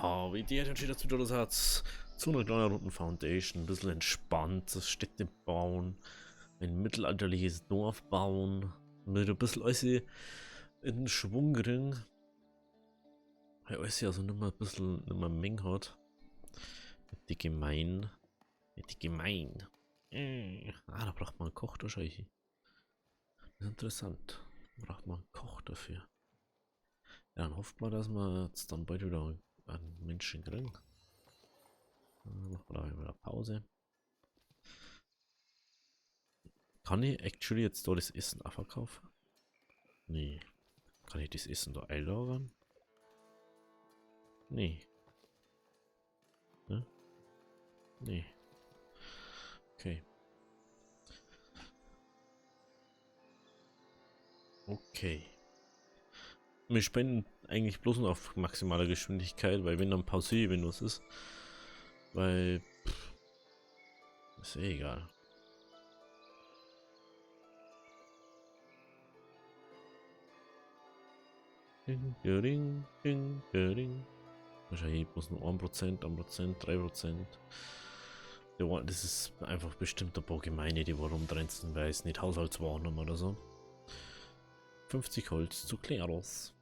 Ja, wie dir steht das wieder das Herz zu einer kleinen runden Foundation, ein bisschen entspanntes Städte bauen, ein mittelalterliches Dorf bauen, mit ein bisschen alles in Schwung bringen, weil alles ja so nicht mehr ein bisschen nicht mehr Menge hat. Mit die gemein, mit die gemein. Da braucht man einen Koch wahrscheinlich. Das ist interessant. Da braucht man einen Koch dafür. Ja, dann hofft man, dass wir jetzt dann bald wieder einen Menschen kriegen. Machen wir da wieder Pause. Kann ich actually jetzt da das Essen auch verkaufen? Nee. Kann ich das Essen da einlagern? Nee. Ne? Nee. Okay. Okay. Wir spenden eigentlich bloß noch auf maximale Geschwindigkeit, weil wenn dann pausiere, wenn was ist. Weil. Ist eh egal. Ding, ding, ding, ding. Wahrscheinlich bloß nur 1%, 1%, 3%. Das ist einfach bestimmt ein paar Gemeine, die warum rumdränzen, weil es nicht Haushaltswaren haben oder so. 50 Holz zu Kleros.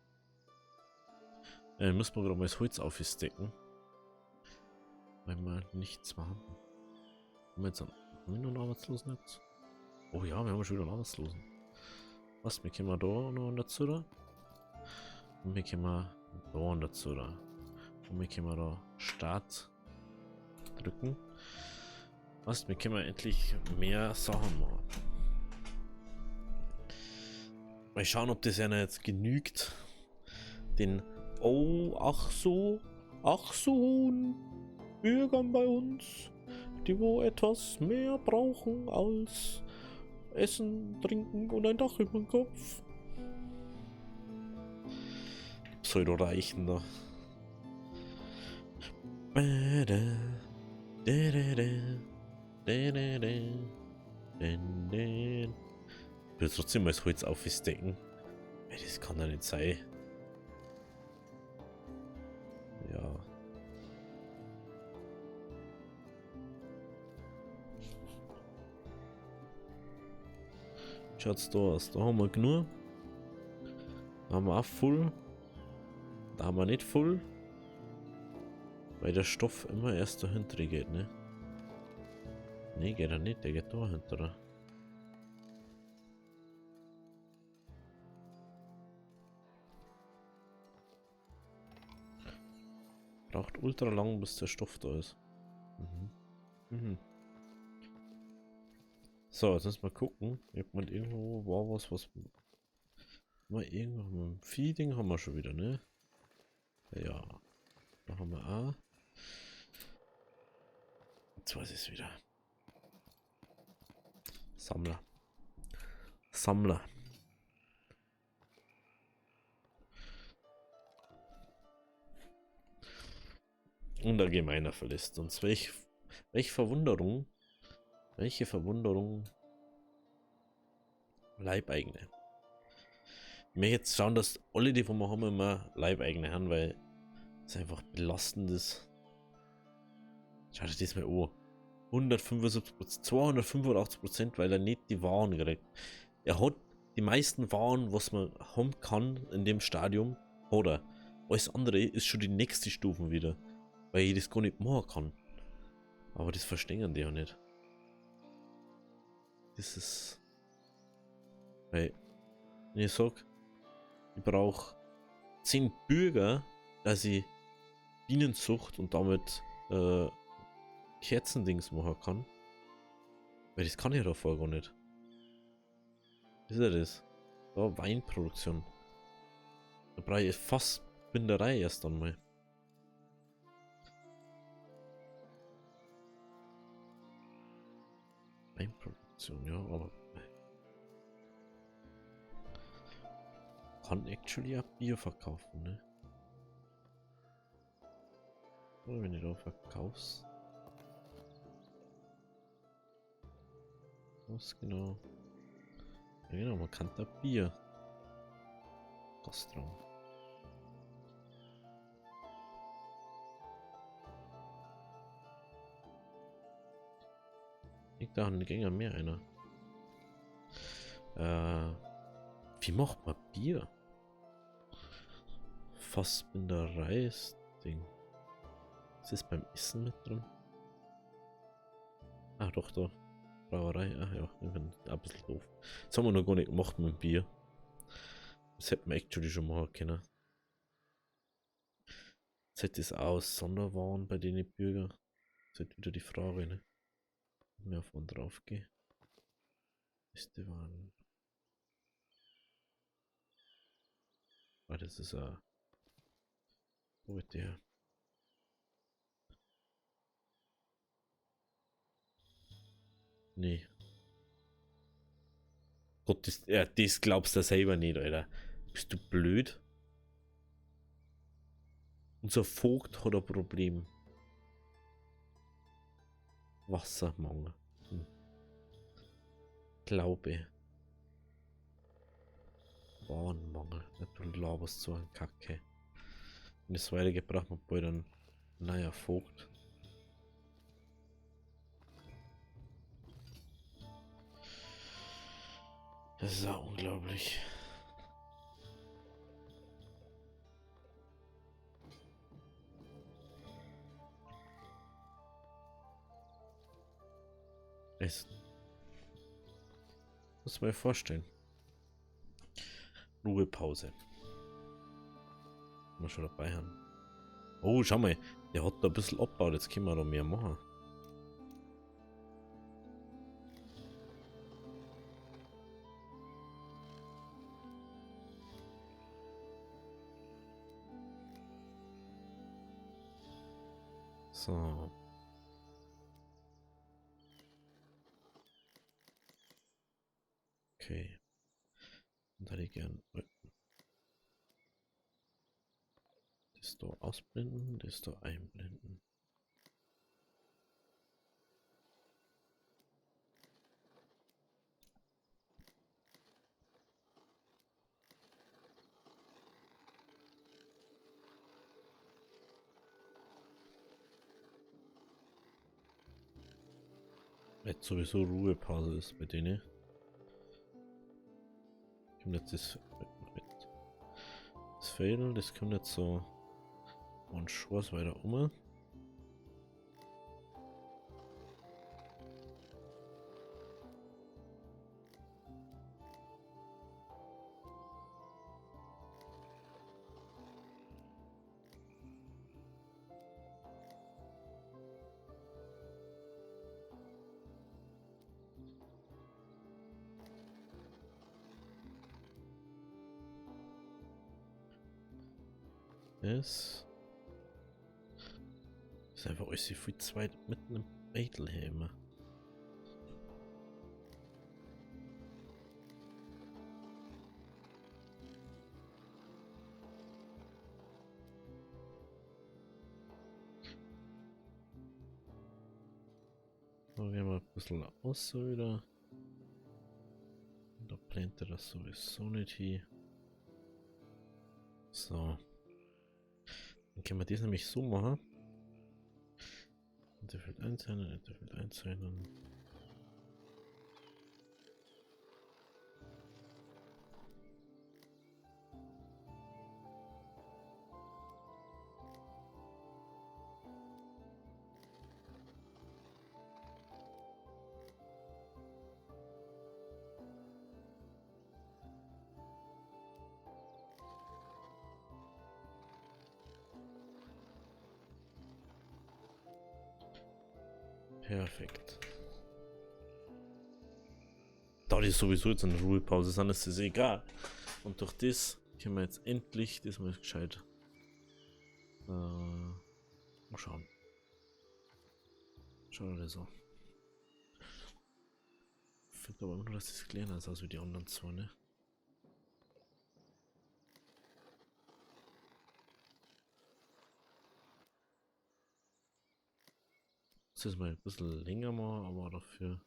Müssen wir gerade mal das Holz aufstecken. Weil wir nichts mehr haben. Haben wir jetzt haben wir noch einen Arbeitslosen jetzt? Oh ja, wir haben schon wieder einen Arbeitslosen. Was, wir können da noch dazu da? Und wir können da dazu da. Und wir können da Start drücken. Was, wir können endlich mehr Sachen machen. Mal schauen, ob das ja jetzt genügt. Den ach so Bürgern bei uns, die wo etwas mehr brauchen als Essen, Trinken und ein Dach über dem Kopf. Pseudo-Reichen da. Ich will trotzdem mal das Holz aufstecken. Das kann ja nicht sein. Ja. Schaut's da aus. Da haben wir genug. Da haben wir auch voll. Da haben wir nicht voll. Weil der Stoff immer erst dahinter geht, ne? Ne, geht er nicht. Der geht da hinter. Braucht ultra lang, bis der Stoff da ist. So, jetzt müssen wir gucken. Ob man irgendwo war was mal irgendwo mit dem Feeding haben wir schon wieder, ne? Ja. Da haben wir auch. Jetzt weiß ich es wieder. Sammler. Sammler. Und ein gemeiner verlässt uns. Welche Verwunderung. Welche Verwunderung. Leibeigene. Ich möchte jetzt schauen, dass alle, die von mir haben, immer Leibeigene haben, weil es einfach belastend ist. Schaut euch das mal an. 175%, 285%, weil er nicht die Waren kriegt. Er hat die meisten Waren, was man haben kann in dem Stadium, oder alles andere ist schon die nächste Stufe wieder, weil ich das gar nicht machen kann. Aber das verstehen die ja nicht. Das ist, weil, wenn ich sag, ich brauche 10 Bürger, dass ich Bienenzucht und damit Kerzendings machen kann. Weil das kann ich davor gar nicht. Was ist ja das? Da Weinproduktion. Da brauche ich fast Binderei erst einmal. Weinproduktion, ja, aber kann actually auch Bier verkaufen, ne? Oder wenn ich da verkauf's. Was genau? Ja genau, man kann da Bier. Gastraum. Liegt da ein Gänger mehr einer. Wie macht man Bier? Fassbinderei ist Ding. Ist das beim Essen mit drin? Ah, doch, da. Brauerei. Ach ja, ich bin ein bisschen doof. Das haben wir noch gar nicht gemacht mit dem Bier. Das hätten wir actually schon machen können. Jetzt hätte es auch Sonderwaren bei den Bürgern. Das ist wieder die Frage, ne? Mehr von drauf gehen. Ist die Waren. Ah, das ist ein. Wo ist der? Nee. Gott, das glaubst du selber nicht, Alter. Bist du blöd? Unser Vogt hat ein Problem. Wassermangel. Glaube. Warenmangel. Du laberst so ein Kacke. Wenn das weitergeht, braucht man bald einen neuer Vogt. Das ist auch unglaublich. Es muss man sich vorstellen. Ruhepause. Mal schon dabei haben. Oh, schau mal. Der hat da ein bisschen abgebaut. Jetzt können wir da mehr machen. So. Okay. Und hätte ich gern das da ausblenden, das da einblenden. Jetzt sowieso Ruhepause ist bei denen. Kommt jetzt das Fädel, das kommt jetzt so und Schwarz weiter um. Das ist einfach alles viel zweit mit einem Beitel. Da gehen wir ein bisschen aus so wieder. Da brennt er das sowieso nicht hin. So. Dann können wir das nämlich so machen. Interfeld einzeichnen, Interfeld einzeichnen. Perfekt. Da die sowieso jetzt eine Ruhepause sind, ist das egal. Und durch das können wir jetzt endlich das mal gescheit mal schauen. Schauen wir das so. Ich finde aber immer nur, dass das kleiner ist als wie die anderen zwei, ne? Das ist mal ein bisschen länger mal, aber dafür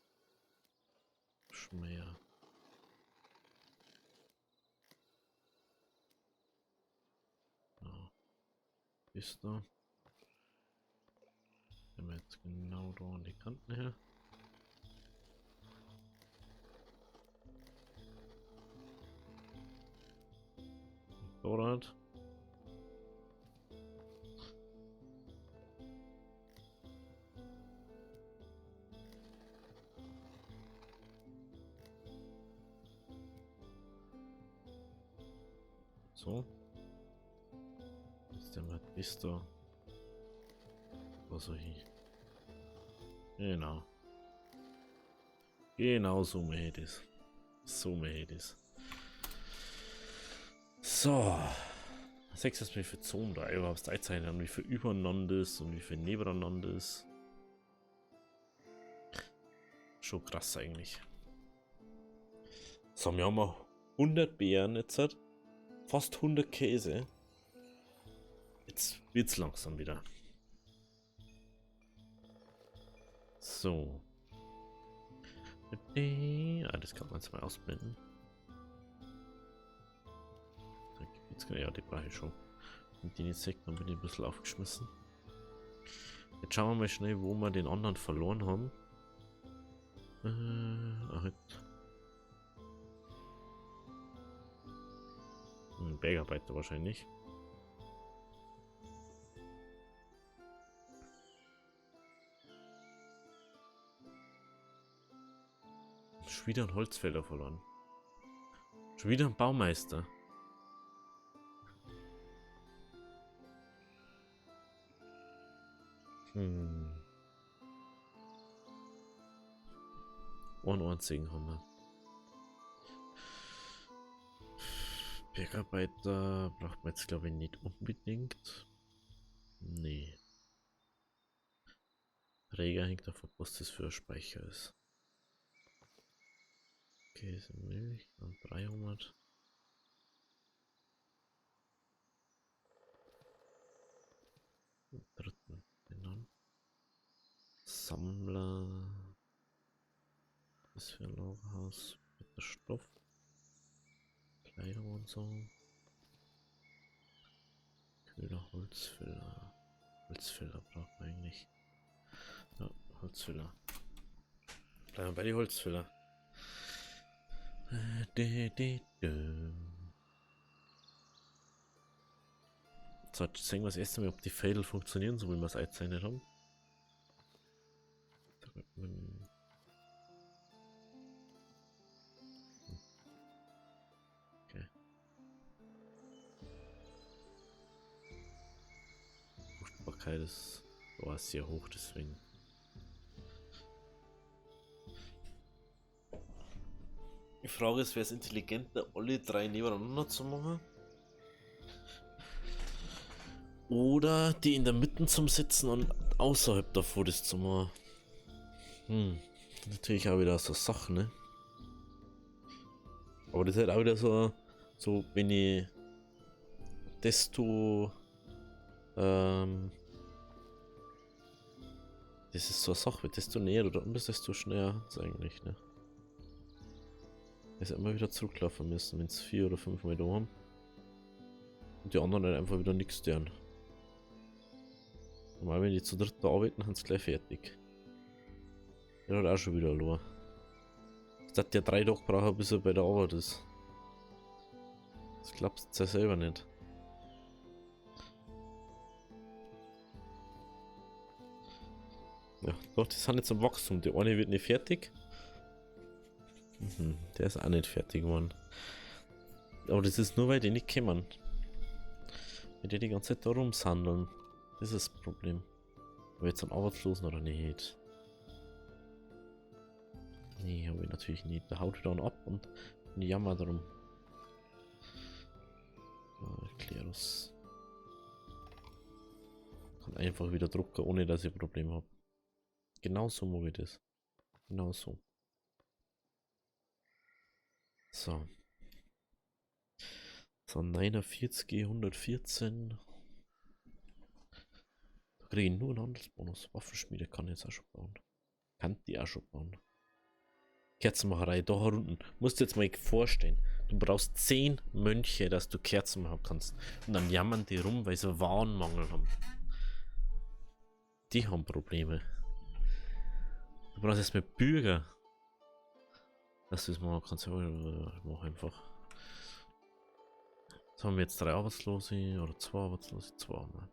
schon mehr. Ja. Ist da. Wenn wir jetzt genau da an die Kanten her. Vorrat. So. Ist der Magister. Also hier. Genau. Genau so mäht es. So mäht es. So. 6 ist mir für Zonen da überhaupt einzeichnen, wie viel übereinander ist und wie viel nebeneinander ist. Schon krass eigentlich. So, wir haben wir 100 Beeren jetzt, fast 100 Käse. Jetzt wird's langsam wieder. So. Ah, das kann man jetzt mal ausblenden. Jetzt kann ja, die brauche ich schon. Und den Insekten bin ich ein bisschen aufgeschmissen. Jetzt schauen wir mal schnell, wo wir den anderen verloren haben. Halt. Ein Bergarbeiter wahrscheinlich. Schon wieder ein Holzfäller verloren. Schon wieder ein Baumeister. Und einzigen haben wir. Bergarbeiter braucht man jetzt glaube ich nicht unbedingt. Nee. Träger hängt davon, was das für ein Speicher ist. Käse, Milch, dann 300. Den dritten, den dann. Sammler. Was für ein Lagerhaus mit der Stoff. Kleidung und so. Kühler, Holzfäller. Holzfäller braucht man eigentlich. Ja, Holzfäller. Bleiben wir bei die Holzfäller. So, jetzt sehen wir das erste Mal, ob die Fädel funktionieren, so wie wir es eingezeichnet haben. Okay. Fruchtbarkeit ist sehr hoch, deswegen. Die Frage ist, wäre es intelligenter, alle drei nebeneinander zu machen? Oder die in der Mitte zum Sitzen und außerhalb davor das zu machen? Natürlich auch wieder so Sachen, ne? Aber das ist halt auch wieder so wenn ich desto das ist so eine Sache, desto näher oder unten, desto schneller ist eigentlich, ne? Ist immer wieder zurücklaufen müssen, wenn es 4 oder 5 Mal da haben. Und die anderen halt einfach wieder nichts tun. Normal, wenn die zu dritt da arbeiten, haben sie gleich fertig. Der hat auch schon wieder verloren. Das hat der 3 Tage brauchen, bis er bei der Arbeit ist. Das glaubst du ja selber nicht. Ja, doch, die sind jetzt am Wachstum. Der eine wird nicht fertig. Der ist auch nicht fertig geworden. Aber das ist nur, weil die nicht kommen. Weil die ganze Zeit da rumsandeln. Das ist das Problem. Aber jetzt einen Arbeitslosen oder nicht? Nee, habe ich natürlich nicht. Da haut dann ab und jammert drum. Klerus. Kann einfach wieder drucken, ohne dass ich ein Problem habe. Genauso mache ich das. Genau so. So. So, 49, 114. Da kriege ich nur einen Handelsbonus. Waffenschmiede kann ich jetzt auch schon bauen. Kann die auch schon bauen. Kerzenmacherei, da unten. Musst du jetzt mal vorstellen. Du brauchst 10 Mönche, dass du Kerzen machen kannst. Und dann jammern die rum, weil sie Warenmangel haben. Die haben Probleme. Du brauchst erstmal Bürger. Dass du das machen kannst. Ich mach einfach. Da haben wir jetzt 3 Arbeitslose oder 2 Arbeitslose, 2 haben wir.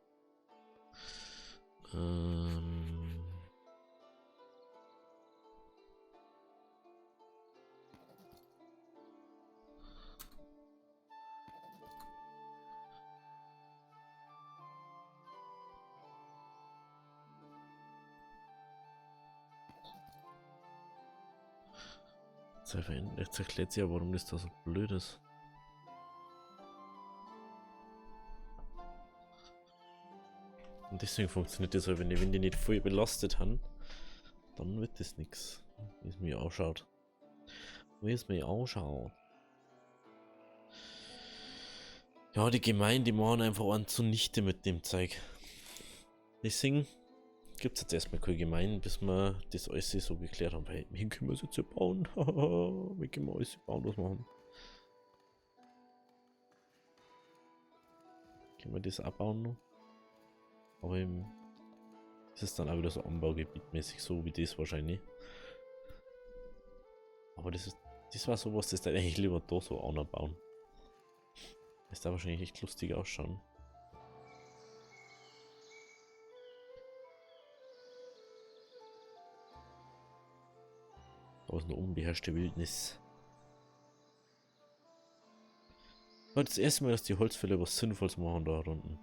Jetzt erklärt sie ja, warum das da so blöd ist. Und deswegen funktioniert das halt, wenn die nicht voll belastet haben, dann wird das nichts. Wie es mir ausschaut. Wie es mir ausschaut. Ja, die Gemeinden, die machen einfach einen zunichte mit dem Zeug. Deswegen gibt es jetzt erstmal keine Gemeinden, bis wir das alles so geklärt haben. Weil wir können es jetzt ja bauen. Wir können alles bauen, was wir haben. Können wir das auch bauen noch? Aber ist es dann auch wieder so anbaugebietmäßig, so wie das wahrscheinlich. Aber das war sowas, das da eigentlich lieber da so anbauen. Das da wahrscheinlich echt lustig ausschauen. Da ist eine unbeherrschte Wildnis. War das erste Mal, dass die Holzfäller was Sinnvolles machen da unten.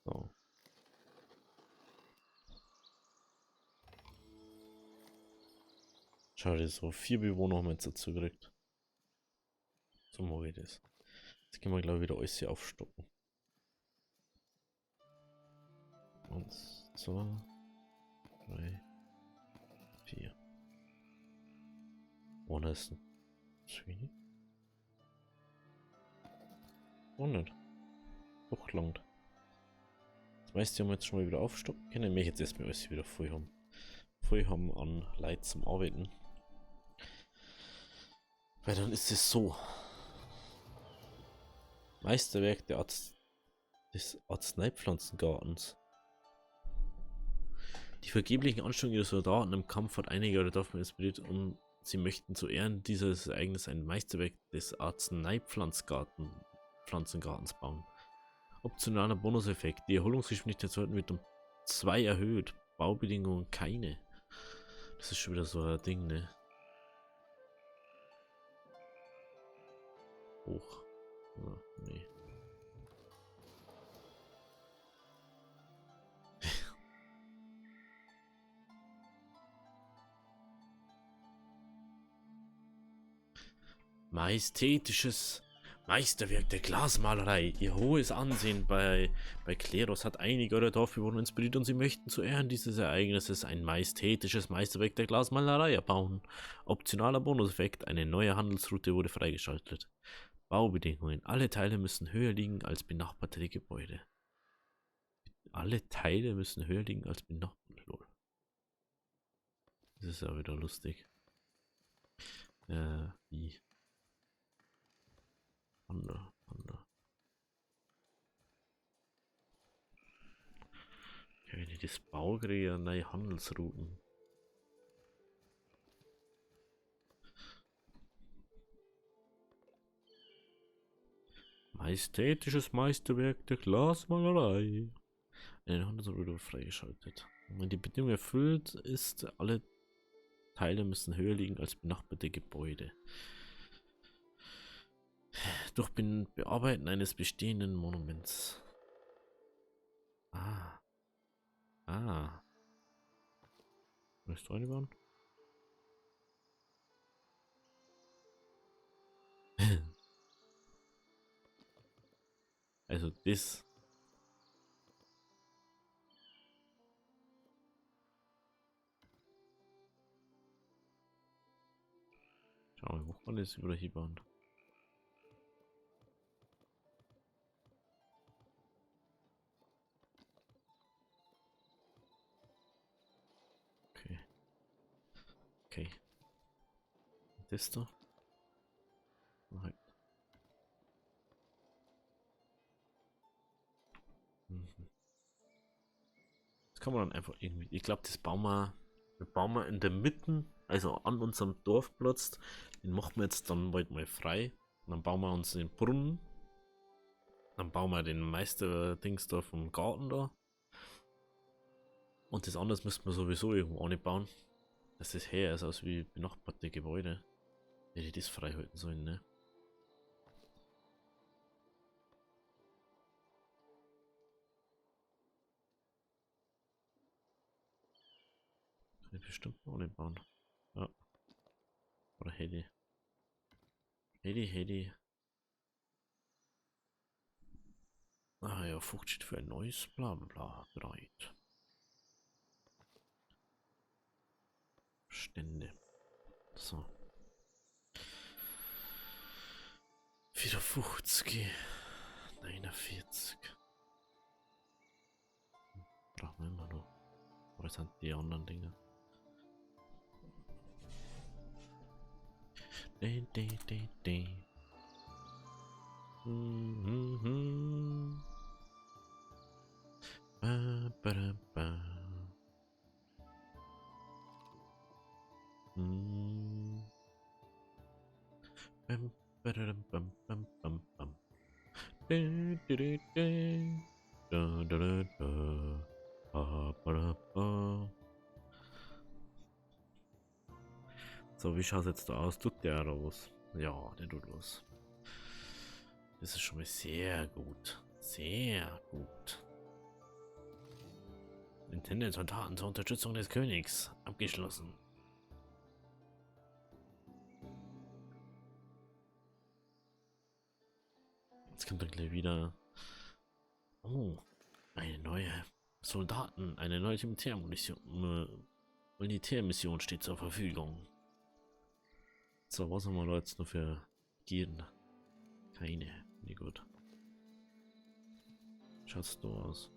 So. Schade, so 4 Bewohner haben wir jetzt dazu gekriegt. So mache ich das. Jetzt gehen wir, glaube ich, wieder alles hier aufstocken. 1, 2, 3, 4. Ohne ist ein Zwie. Oh nicht. Doch langt. Das meiste haben wir jetzt schon mal wieder aufstocken können. Ich möchte jetzt erstmal alles wieder voll haben. Voll haben an Leid zum Arbeiten. Weil dann ist es so. Meisterwerk des Arzneipflanzengartens. Die vergeblichen Anstrengungen der Soldaten im Kampf hat einige oder Dörfer inspiriert und sie möchten zu Ehren dieses Ereignisses ein Meisterwerk des Arzneipflanzengartens bauen. Optionaler Bonuseffekt. Die Erholungsgeschwindigkeit wird um 2 erhöht. Baubedingungen keine. Das ist schon wieder so ein Ding, ne? Hoch. Oh, nee. Majestätisches Meisterwerk der Glasmalerei. Ihr hohes Ansehen bei Kleros hat einige eurer Dorfbewohner inspiriert und sie möchten zu Ehren dieses Ereignisses ein majestätisches Meisterwerk der Glasmalerei erbauen. Optionaler Bonuseffekt, eine neue Handelsroute wurde freigeschaltet. Baubedingungen. Alle Teile müssen höher liegen als benachbarte Gebäude. Alle Teile müssen höher liegen als benachbarte. Lol. Das ist ja wieder lustig. Wie? Wander. Ja, wenn ich das baue, kriege ich ja neue Handelsrouten. Majestätisches Meisterwerk der Glasmalerei. Eine Handelsroute freigeschaltet. Wenn die Bedingung erfüllt ist, alle Teile müssen höher liegen als benachbarte Gebäude. Durch Bearbeiten eines bestehenden Monuments. Ah. Möchtest du einbauen? Also das. Schauen wir, wo kann das wieder hier bauen? Okay. Das da? Nein. Das kann man dann einfach irgendwie. Ich glaube, wir bauen wir in der Mitte, also an unserem Dorfplatz. Den machen wir jetzt dann bald mal frei. Und dann bauen wir uns den Brunnen. Dann bauen wir den Meister-Dings da vom Garten da. Und das andere müssten wir sowieso irgendwo auch nicht bauen. Dass das her ist, aus wie benachbarte Gebäude. Hätte ich das frei halten sollen, ne? Kann ich bestimmt auch nicht bauen. Ja. Oder hätte. Hätte. Ah ja, Frucht steht für ein neues Blablabla bereit. Stände. So. 54. 49. Brauchen wir immer noch. Oder sind die anderen Dinge? De. Ba. Bam, bam. So, wie schaut es jetzt da aus? Tut der oder was? Ja, der tut was. Das ist schon mal sehr gut. Sehr gut. Intendanz und Taten zur Unterstützung des Königs. Abgeschlossen. Jetzt kommt dann gleich wieder. Oh, eine neue Soldaten, eine neue Militärmission steht zur Verfügung. So, was haben wir da jetzt noch für Gieren? Keine. Nee, gut. Schaut's so aus.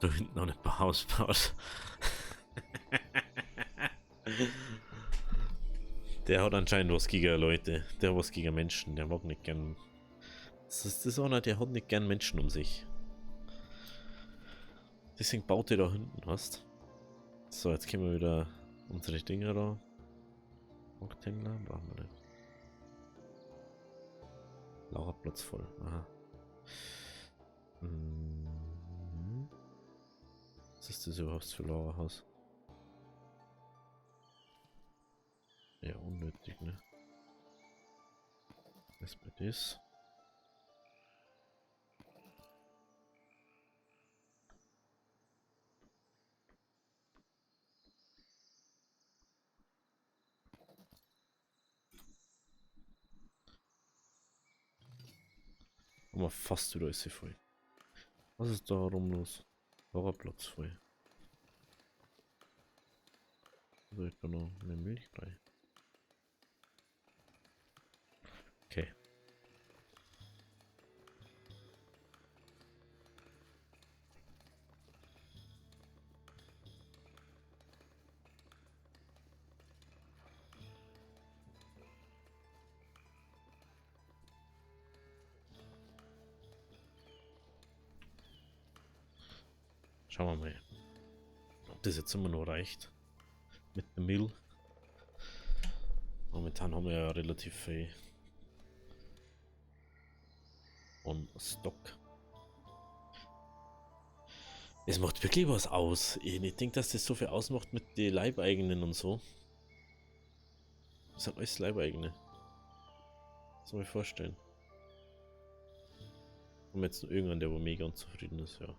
Da hinten noch ein Haus baut. Der hat anscheinend was gegen Leute. Der hat was gegen Menschen. Der mag nicht gern. Das ist einer, der hat nicht gern Menschen um sich. Deswegen baut er da hinten, hast. So, jetzt können wir wieder unsere Dinger da. Ocktangler brauchen wir nicht. Lagerplatz voll. Aha. Was ist das überhaupt für Lagerhaus? Ja, unnötig, ne? Was bei das? Haben wir fast wieder ist sie voll. Was ist da rum los? Lagerplatz voll. Also ich kann noch mehr Milch frei. Okay. Schauen wir mal, ob das jetzt immer noch reicht. Mit dem Mill. Momentan haben wir ja relativ viel on Stock. Es macht wirklich was aus. Ich denke, dass das so viel ausmacht mit den Leibeigenen und so. Das sind alles Leibeigene. Das soll ich mir vorstellen. Und jetzt noch irgendwann, der wo mega unzufrieden ist, ja.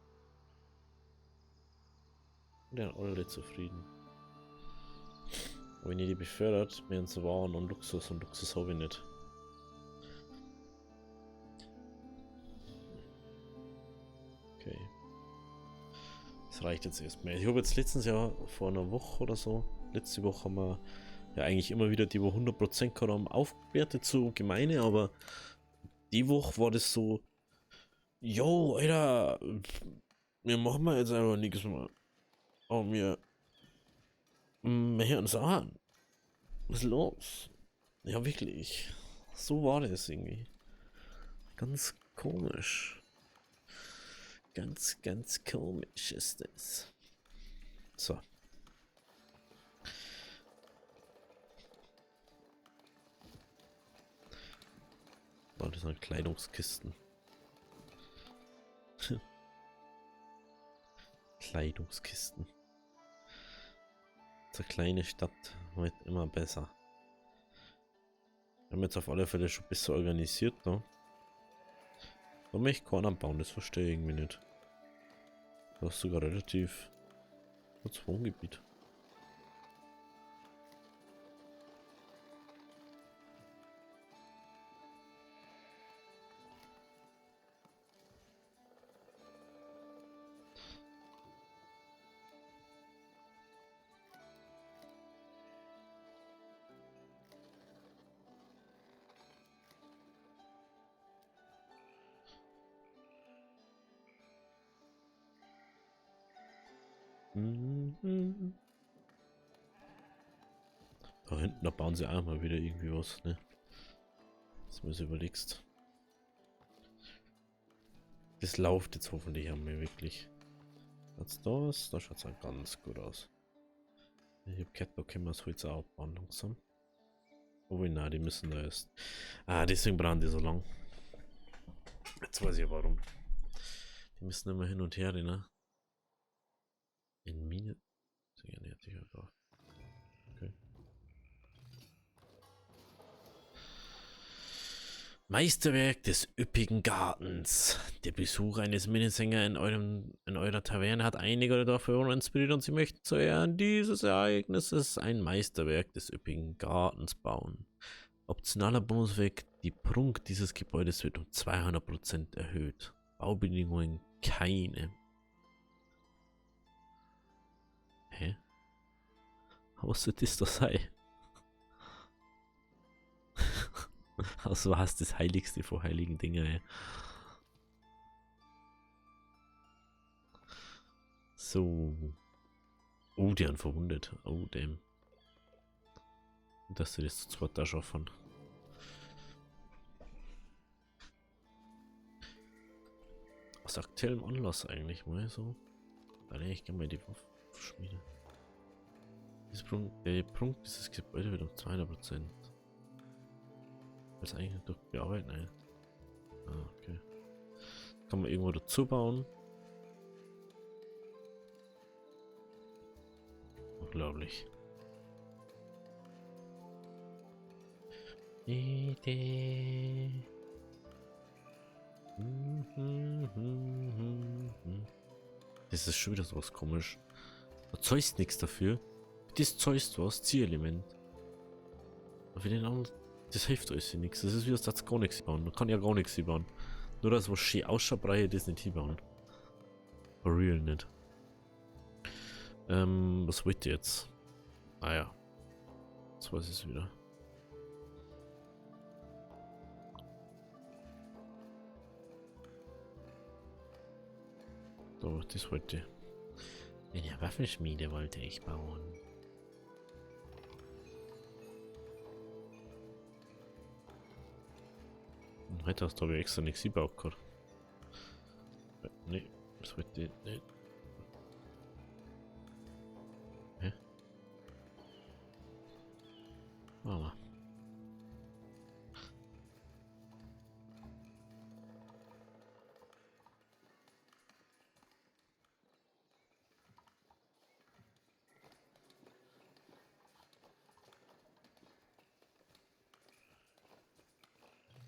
Und der alle zufrieden. Aber wenn ihr die befördert, werden sie Waren und Luxus habe ich nicht. Okay. Das reicht jetzt erstmal. Ich habe jetzt letztens ja vor einer Woche oder so, letzte Woche haben wir ja eigentlich immer wieder die, wo 100% gehabt haben, aufgewertet zu Gemeine, aber die Woche war das so, yo, Alter, wir machen mal jetzt einfach nichts mehr. Aber wir hören uns an. Was ist los? Ja, wirklich. So war das irgendwie. Ganz komisch. Ganz komisch ist das. So. Oh, das sind Kleidungskisten. Kleidungskisten. Zur kleine Stadt wird immer besser. Wir haben jetzt auf alle Fälle schon besser organisiert, ne? Warum möchte ich Korn bauen? Das verstehe ich irgendwie nicht. Du hast sogar relativ kurz Wohngebiet. Mhm. Da hinten, da bauen sie auch mal wieder irgendwie was, ne? Das mir so überlegst. Das läuft jetzt hoffentlich an mir wirklich. Hat's da was? Da schaut es auch ganz gut aus. Ich hab gehört, da können wir es heute auch bauen langsam. Oh nein, die müssen da erst. Ah, deswegen brauchen die so lang. Jetzt weiß ich warum. Die müssen immer hin und her, ne? In Mine. Sehr nervig einfach. Okay. Meisterwerk des üppigen Gartens. Der Besuch eines Minnesänger in eurer Taverne hat einige dafür inspiriert und sie möchten zu Ehren dieses Ereignisses ein Meisterwerk des üppigen Gartens bauen. Optionaler Bonusweg, die Prunk dieses Gebäudes wird um 200% erhöht. Baubedingungen keine. Hä? Was soll das da sein? Also was das Heiligste vor heiligen Dingen, ey. So. Oh, die haben verwundet. Oh, damn. Dass sie das zu zweit da schaffen. Aus aktuellem Anlass eigentlich mal so. Da nehme ich gerne mal die Waffenschmiede. Der Prunk dieses Gebäude wird um 200%. Das eigentlich durch bearbeiten, ey. Ah, okay. Kann man irgendwo dazu bauen. Unglaublich. Idee. Das ist schon wieder so was komisch. Du zahlst nichts dafür. Das zahlst du was, Zierelement. Aber für den anderen, das hilft euch nichts. Das ist wie, das gar nichts bauen. Man kann ja gar nichts bauen. Nur das, was schön ausschaut, brauche ich das nicht hinbauen. For real nicht. Was wollt ihr jetzt? Ah ja. Jetzt weiß ich es wieder. So, das wollte ich. Eine Waffenschmiede wollte ich bauen. Und heute hast du aber extra nichts gebaut gehabt. Nee, das wollte ich nicht. Hä? Mama.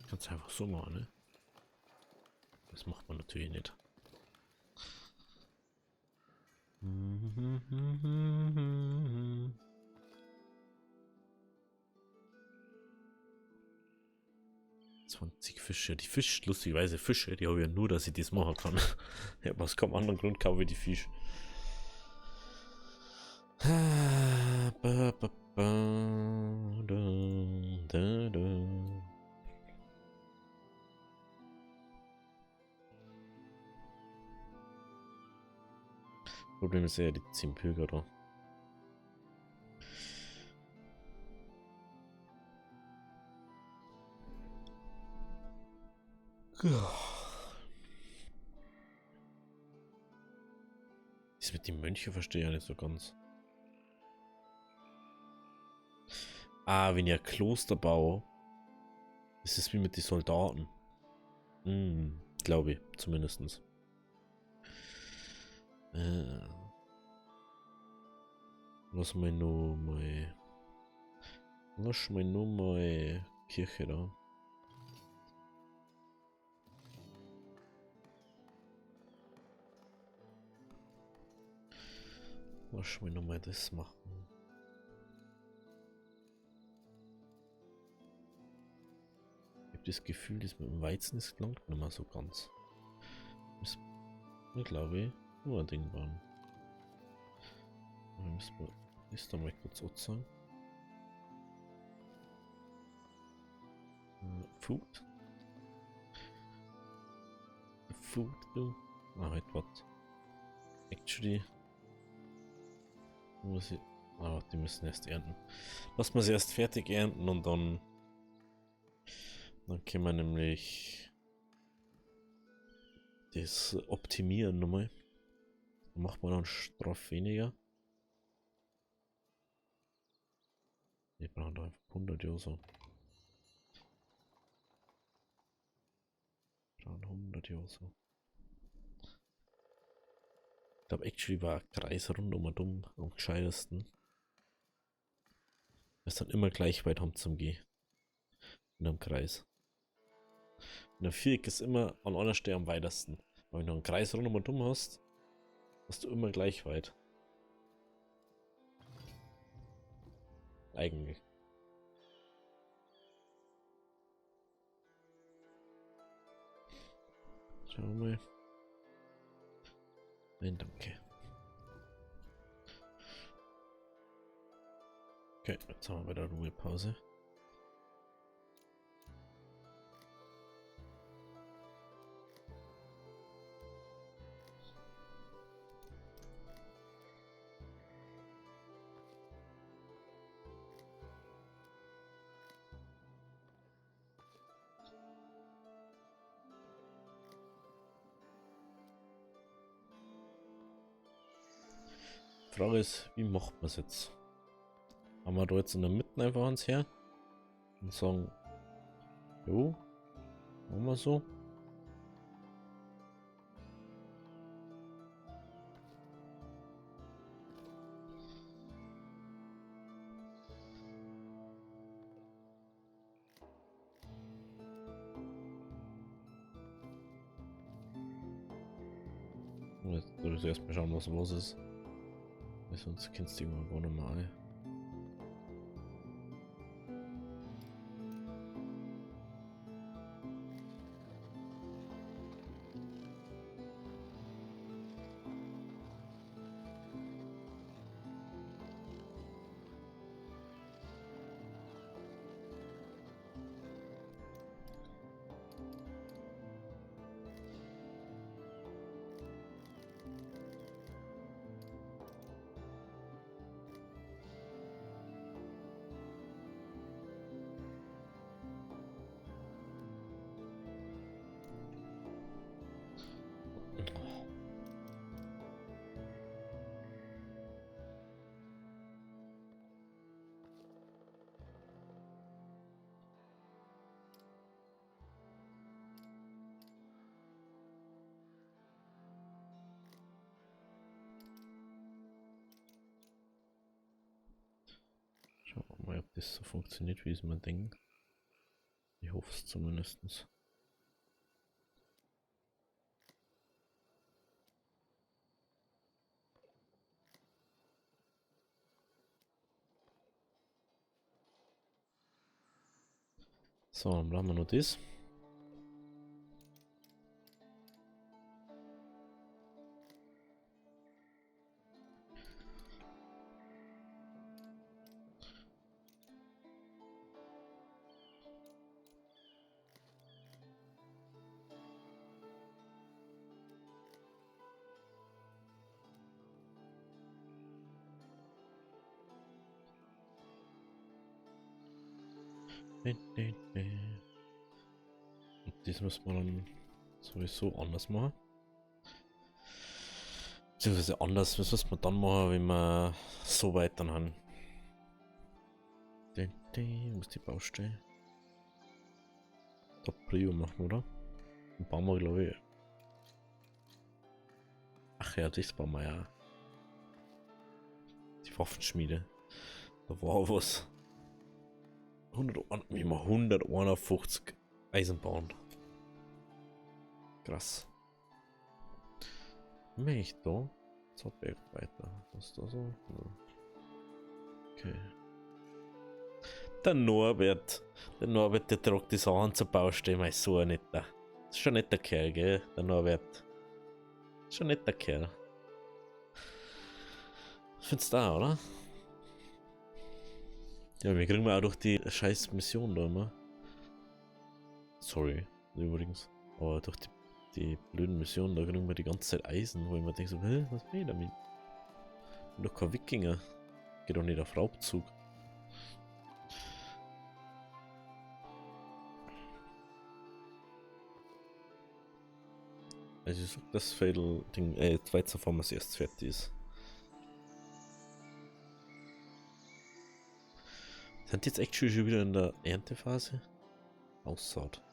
Kannst einfach so machen, ne? Das macht man natürlich nicht. Fische. Die Fische, lustigerweise Fische, die habe ich ja nur, dass ich das machen kann. Ja, aber aus keinem anderen Grund kaufe ich die Fische. Problem ist eher die 10 Pilger da. Das mit den Mönchen verstehe ich ja nicht so ganz. Ah, wenn ich ein Kloster baue, ist es wie mit den Soldaten. Glaube ich, zumindest. Lass mal nur mal. Lass mal nur mal Kirche da. Lass mal nur mal das machen. Ich habe das Gefühl, das mit dem Weizen ist gelangt nicht mehr so ganz. Ich glaube, nur ein Ding bauen. Dann müssen wir das da mal kurz sagen. Food. Food, du. Ah, halt, was? Actually. Muss ich. Ah, die müssen erst ernten. Lass mal sie erst fertig ernten und dann. Dann können wir nämlich. Das optimieren nochmal. Dann macht man dann Strafe weniger. Wir brauchen da einfach 100 Jahre so. Wir brauchen 100 Jahre so. Ich glaube, actually war ein Kreis rundum und um am gescheitesten. Wir es dann immer gleich weit haben zum Gehen. In einem Kreis. Und ein Viereck ist immer an einer Stelle am weitesten. Aber wenn du einen Kreis rundum und um hast, hast du immer gleich weit. Eigentlich. Schauen wir mal. Nein, danke. Okay, jetzt haben wir wieder Ruhepause. Die Frage ist, wie macht man es jetzt? Haben wir da jetzt in der Mitte einfach uns her und sagen, jo, machen wir so. Und jetzt soll ich erstmal schauen, was los ist. Weil sonst kennst du irgendwann gar nicht mehr ein. Schauen wir mal, ob das so funktioniert, wie es man denkt. Ich hoffe es zumindest. So, dann brauchen wir noch das. Und das müssen wir dann sowieso anders machen. Beziehungsweise anders, was müssen wir dann machen, wenn wir so weit dann haben. Wo ist die Baustelle? Top Prio machen, oder? Dann bauen wir, glaube ich. Ach ja, das bauen wir ja. Die Waffenschmiede. Da war was. 151 Eisenbahn. Krass. Mich da? So Berg weiter. Was ist da so? Ja. Okay. Der Norbert, der tragt die Sachen zur Baustelle, mein so ein netter. Ist schon ein netter Kerl, gell? Der Norbert. Ist schon ein netter Kerl. Findest du da, oder? Ja, wir kriegen auch durch die scheiß Mission da immer. Sorry, übrigens. Aber durch die blöden Missionen, da kriegen wir die ganze Zeit Eisen, wo ich mir denke so, hä, was will ich damit? Ich bin doch kein Wikinger. Geht doch nicht auf Raubzug. Also ich suche das Fatal-Ding, Schweizer Pharmacy erst fertig ist. Sind jetzt echt schon wieder in der Erntephase? Aussaat.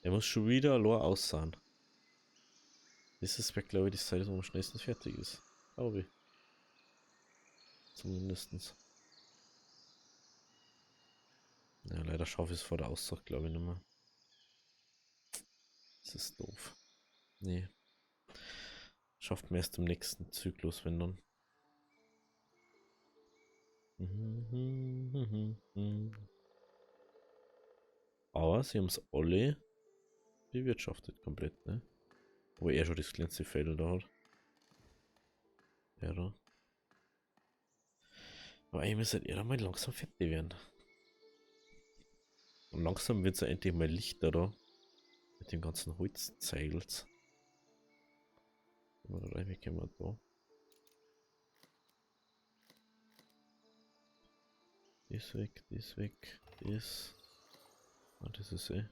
Er muss schon wieder allein aussahen. Das ist, glaube ich, die Zeit, wo am schnellsten fertig ist. Glaube ich. Zumindestens. Ja, leider schaffe ich es vor der Aussaat, glaube ich, nicht mehr. Das ist doof. Nee. Schafft man erst im nächsten Zyklus, wenn dann. Aber sie haben es alle bewirtschaftet komplett, ne? Wo er schon das kleinste Feld da hat. Ja, da. Aber eigentlich müsste er mal langsam fertig werden. Und langsam wird es ja endlich mal lichter da. Mit dem ganzen Holzzeigels. Wie können wir da? Das weg, das weg, das. Ah, das ist eh.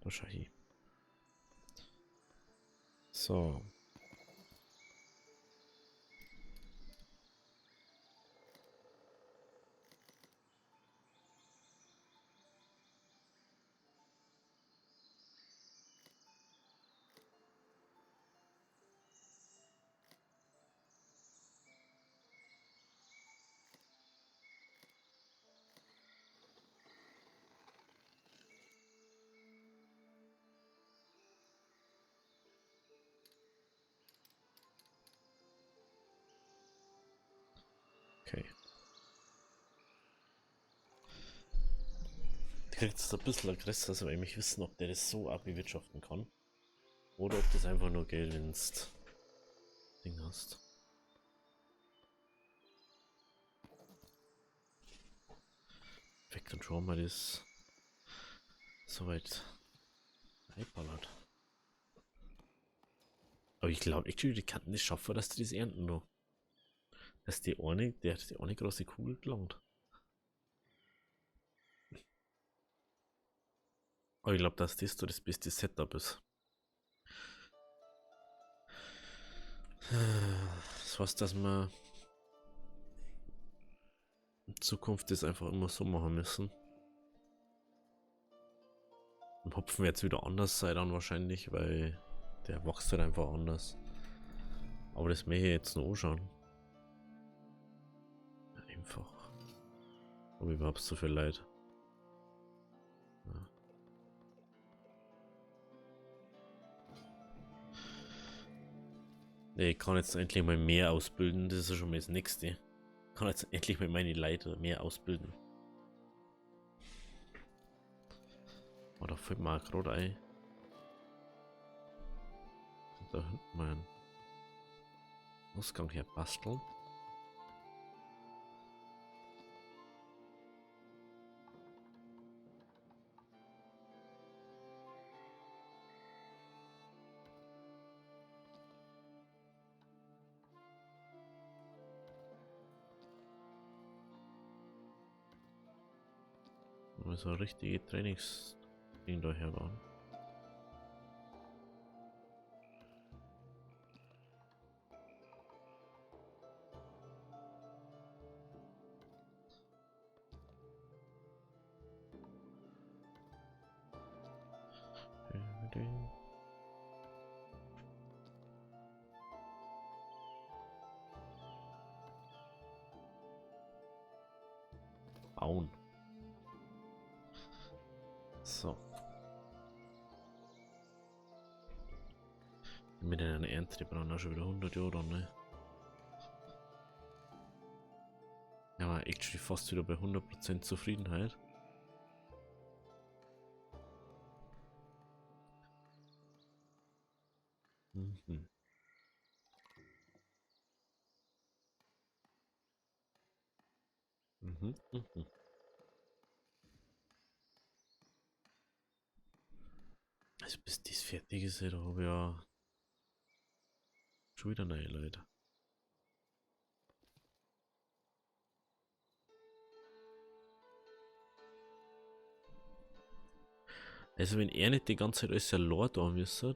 Da schau ich. So. Okay. Der kriegt jetzt ein bisschen aggressiv, also weil ich mich wissen, ob der das so abbewirtschaften kann. Oder ob das einfach nur Geld ins Ding hast. Perfekt, dann schauen wir das soweit einballert. Aber ich glaube echt, die Kanten das schaffen, dass die das ernten noch. Dass der hat die eine große Kugel gelangt. Aber ich glaube, dass das so das beste Setup ist. Das heißt, dass wir in Zukunft das einfach immer so machen müssen. Im Hopfen wird es wieder anders sein dann wahrscheinlich, weil der wächst halt einfach anders. Aber das möchte ich jetzt noch anschauen. Ja, einfach. Aber überhaupt so viel Leid. Ja. Nee, ich kann jetzt endlich mal mehr ausbilden, das ist schon mal das nächste. Ich kann jetzt endlich mal meine Leute mehr ausbilden. Oh, da fällt mir gerade ein. Da hinten mal einen Ausgang hier basteln. so ein richtiges Trainingsding daher waren. Bauen. So. Mit einer Ernte, die brauchen auch schon wieder 100 Jahre, ne? Ja, aber actually fast wieder bei 100% Zufriedenheit. Mhm. Mhm. Mhm. Also bis das fertig ist, da habe ich ja schon wieder neue Leute. Also wenn er nicht die ganze Zeit alles allein da müsste,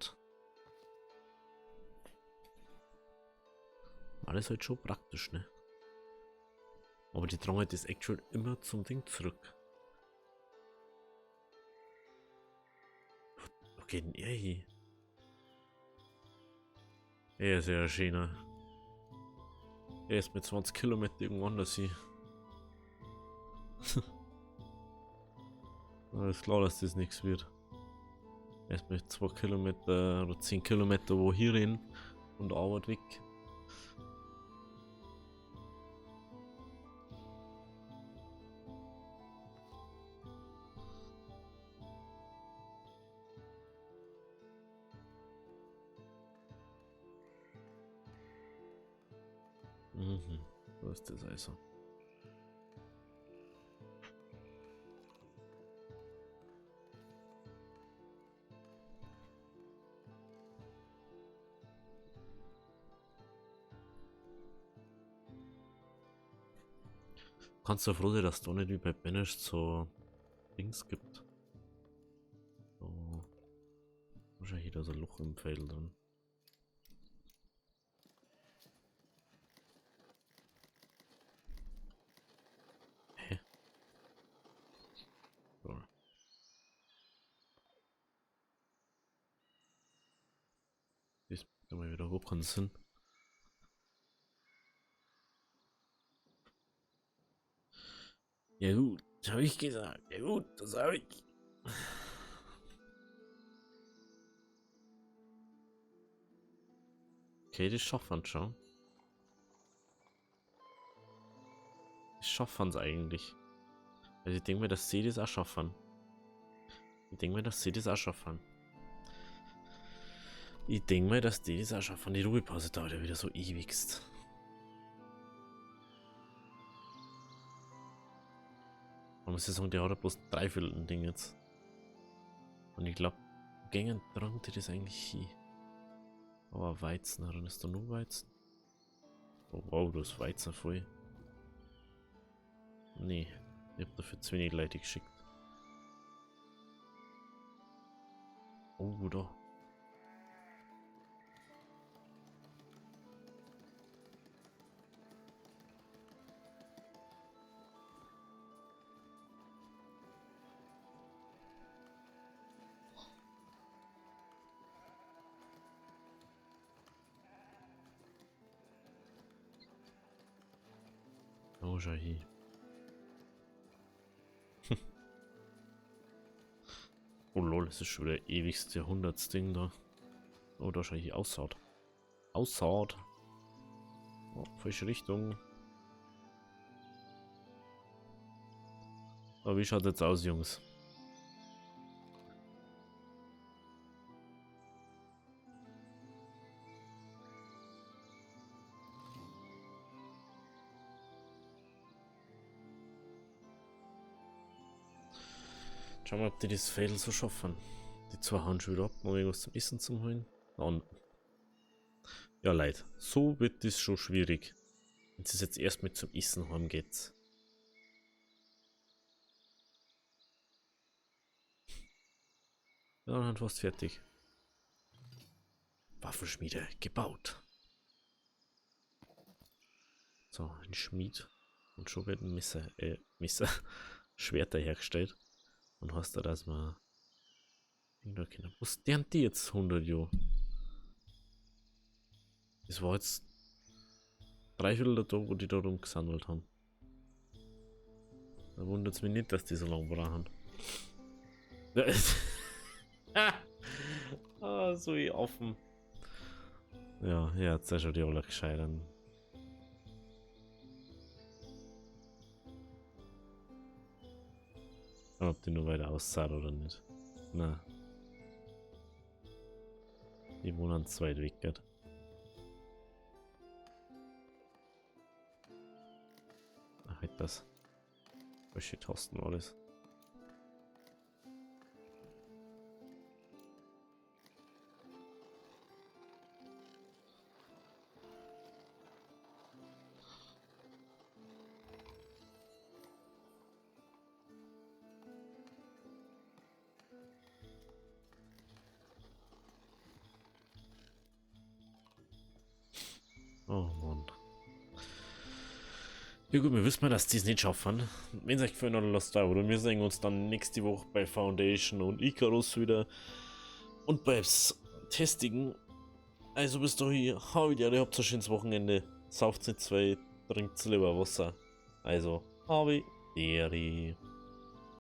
alles halt schon praktisch, ne? Aber die tragen halt das Actual immer zum Ding zurück. Wo geht denn er hin? Er ist ja ein schöner. Er ist mit 20 Kilometer irgendwo anders hin. Ist klar, dass das nichts wird. Er ist mit 2 Kilometer oder 10 Kilometer wo hier hin und Arbeit weg. Mhm, so ist das also. Kannst du froh sein, dass es da nicht wie bei Banish so Dings gibt. So, wahrscheinlich da so ein Loch im Pfeil drin. Hä? So. Das macht mal wieder überhaupt keinen Sinn. Ja gut, das habe ich gesagt. Ja gut, das habe ich. Okay, das schaffen schon. Das schaffen es eigentlich. Also ich denke mir, dass sie das auch schaffen. Ich denke mir, dass sie das auch schaffen. Ich denke mir, dass die das auch schaffen. Die Ruhepause dauert ja wieder so ewigst. Man muss ja sagen, der hat ja bloß dreiviertel Ding jetzt. Und ich glaube, gängen dran die das eigentlich hin. Aber Weizen, dann ist da nur Weizen. Oh wow, du hast Weizen voll. Nee, ich hab dafür zu wenig Leute geschickt. Oh, da. Oh, schau hier. Oh lol, das ist schon wieder ewigste Jahrhundertsding da. Oh, da schau hier aussaut. Aussaut. Oh, falsche Richtung. Aber wie schaut jetzt aus, Jungs? Schauen wir, ob die das Fädel so schaffen. Die zwei hauen schon wieder ab, um irgendwas zum Essen zu holen. Da unten. Ja, Leute, so wird das schon schwierig. Wenn es jetzt erst mit zum Essen heim geht. dann fast fertig. Waffenschmiede gebaut. So, ein Schmied. Und schon werden Messer, Schwerter hergestellt. Und hast du das mal. Was lernen die jetzt 100 Jahre? Das war jetzt 3/4 der Tag, wo die da rumgesammelt haben. Da wundert es mich nicht, dass die so lange brauchen. Ah, so wie offen. Ja, jetzt ist schon die alle gescheitert. Ob die nur weiter aussah oder nicht. Na. Die wohnen zu weit weg, gell? Ach, halt das. Welche Tasten war das? Oh Mann. Ja gut, wir wissen mal, dass die es nicht schaffen. Wenn es euch gefallen hat, lasst da. Oder wir sehen uns dann nächste Woche bei Foundation und Icarus wieder. Und beim Testigen. Also bis dahin, hau wieder, ihr habt ein schönes Wochenende. Sauft nicht zwei, trinkt lieber Wasser. Also, hau wieder.